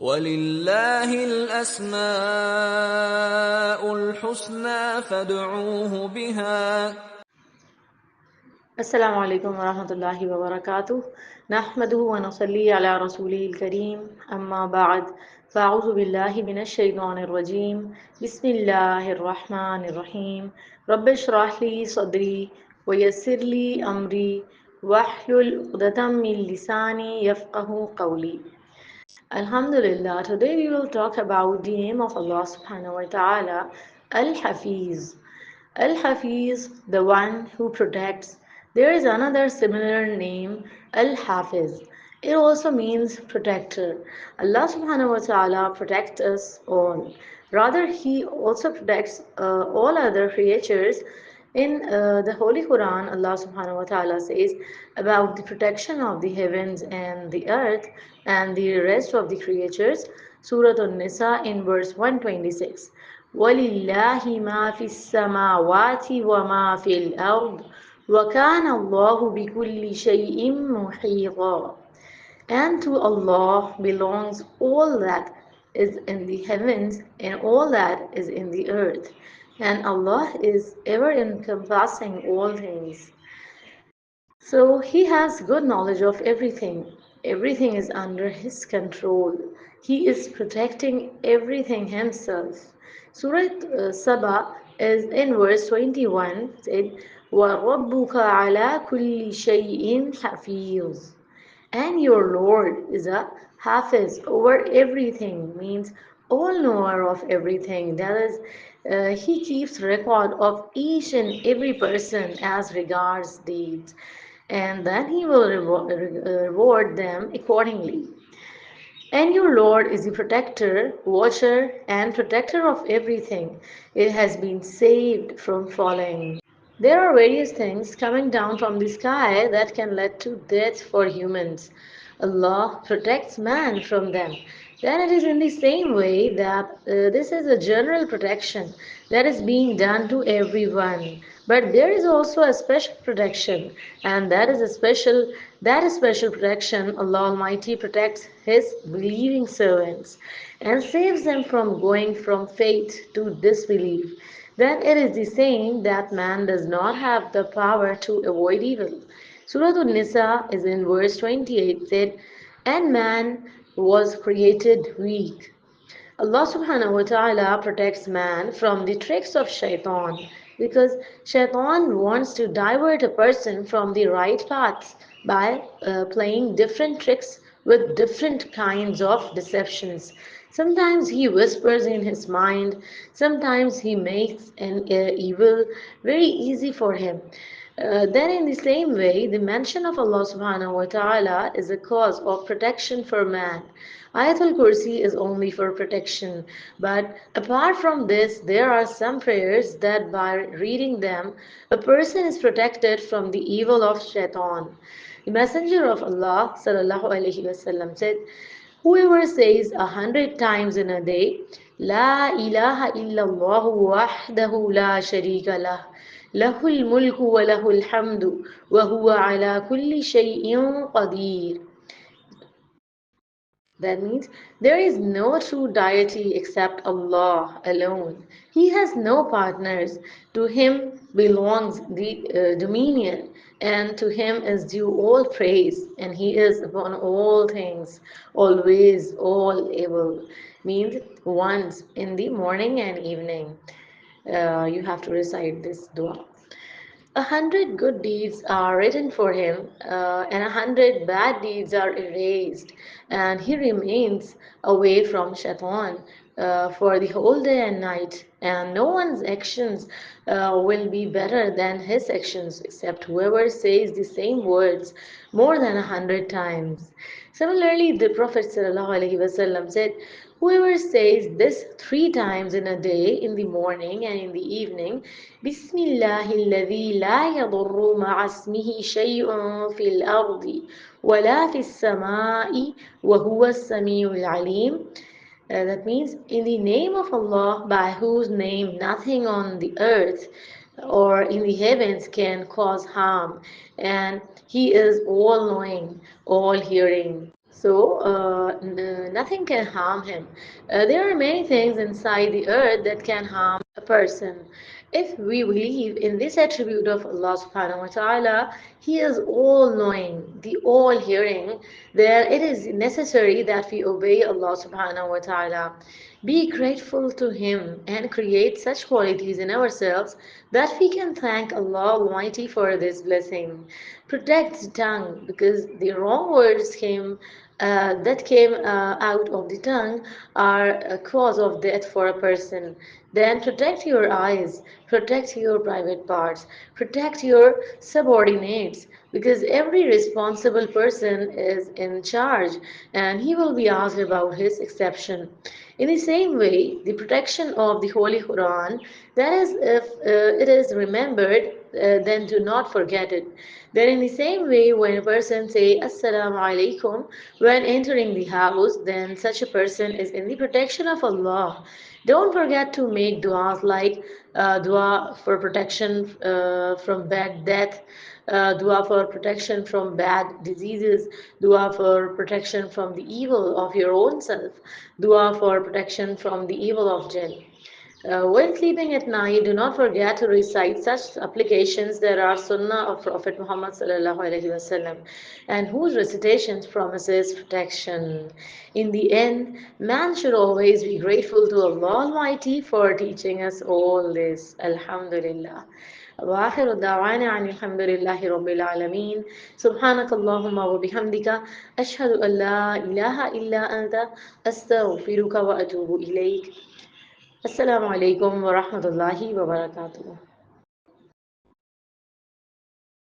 وَلِلَّهِ الْأَسْمَاءُ الْحُسْنَى فَادْعُوهُ بِهَا. Assalamu alaikum wa rahmatullahi wa barakatuh. Nahmaduhu wa nusalli ala rasulihil kareem. Amma ba'd. Fa'udhu billahi minash shaitanir rajim. Bismillahir rahmanir rahim. Rabbi shrah li sadri wa yassir li amri wahlul 'uqdatam min lisani yafqahu qawli. Alhamdulillah, today we will talk about the name of Allah subhanahu wa ta'ala, Al-Hafeez. Al-Hafeez, the one who protects. There is another similar name, Al-Hafiz. It also means protector. Allah subhanahu wa ta'ala protects us all. Rather, He also protects all other creatures. In the Holy Quran, Allah subhanahu wa ta'ala says about the protection of the heavens and the earth and the rest of the creatures. Surah An-Nisa in verse 126. وَلِلَّهِ مَا فِي السَّمَاوَاتِ وَمَا فِي الْأَرْضِ وَكَانَ اللَّهُ بِكُلِّ شَيْءٍ مُحِيطًا. And to Allah belongs all that is in the heavens and all that is in the earth. And Allah is ever encompassing all things. So He has good knowledge of everything. Everything is under His control. He is protecting everything Himself. Surah Saba is in verse 21 said, وَرَبُّكَ عَلَى كُلِّ شَيْءٍ حَفِيظٌ. And your Lord is a Hafiz over everything, means all knower of everything. That is, He keeps record of each and every person as regards deeds, and then He will reward them accordingly. And your Lord is the protector, watcher, and protector of everything. It has been saved from falling. There are various things coming down from the sky that can lead to death for humans. Allah protects man from them. Then it is in the same way that this is a general protection that is being done to everyone. But there is also a special protection, and that is special protection. Allah Almighty protects His believing servants and saves them from going from faith to disbelief. Then it is the saying that man does not have the power to avoid evil. Surah An-Nisa is in verse 28 said, and man was created weak. Allah subhanahu wa ta'ala protects man from the tricks of shaitan because shaitan wants to divert a person from the right path by playing different tricks with different kinds of deceptions. Sometimes he whispers in his mind, sometimes he makes an evil very easy for him. Then, in the same way, the mention of Allah subhanahu wa ta'ala is a cause of protection for man. Ayatul Kursi is only for protection, but apart from this, there are some prayers that by reading them, a person is protected from the evil of shaitan. The Messenger of Allah sallallahu alaihi wasallam said, whoever says 100 times in a day, La ilaha illallah wahdahu la sharika lah, lahul mulku wa lahul hamdu, wa huwa ala kulli shay'in qadir. That means there is no true deity except Allah alone. He has no partners. To Him belongs the dominion, and to Him is due all praise, and He is upon all things, always, all able. Means once in the morning and evening. You have to recite this dua. 100 good deeds are written for him, and 100 bad deeds are erased, and he remains away from shaitan for the whole day and night. And no one's actions will be better than his actions, except whoever says the same words more than 100 times. Similarly, the Prophet ﷺ said, whoever says this 3 times in a day, in the morning and in the evening, Bismillahilladhi la yadurru ma'asmihi shay'un fil ardi wala fis sama'i wa huwa as-sami'ul alim. That means, in the name of Allah, by whose name nothing on the earth or in the heavens can cause harm, and He is all knowing, all hearing. so nothing can harm him. There are many things inside the earth that can harm a person. If we believe in this attribute of Allah subhanahu wa ta'ala, He is all knowing, the all hearing, then it is necessary that we obey Allah subhanahu wa ta'ala. Be grateful to Him and create such qualities in ourselves that we can thank Allah Almighty for this blessing. Protect the tongue because the wrong words that came out of the tongue are a cause of death for a person. Then protect your eyes, protect your private parts, protect your subordinates because every responsible person is in charge and he will be asked about his exception. In the same way, the protection of the Holy Quran, that is, if it is remembered, then do not forget it. Then, in the same way, when a person say Assalamu alaikum when entering the house, then such a person is in the protection of Allah. Don't forget to make du'as like dua for protection from bad death, dua for protection from bad diseases, dua for protection from the evil of your own self, dua for protection from the evil of jinn. While sleeping at night, do not forget to recite such applications that are Sunnah of Prophet Muhammad sallallahu alaihi wasallam, and whose recitations promises protection. In the end, man should always be grateful to Allah Almighty for teaching us all this. Alhamdulillah. وآخر دعوانا عن الحمد لله رب العالمين سبحانك اللهم وبحمدك أشهد أن لا إله إلا أنت أستغفرك وأتوب إليك. Assalamu alaikum wa rahmatullahi wa barakatuh.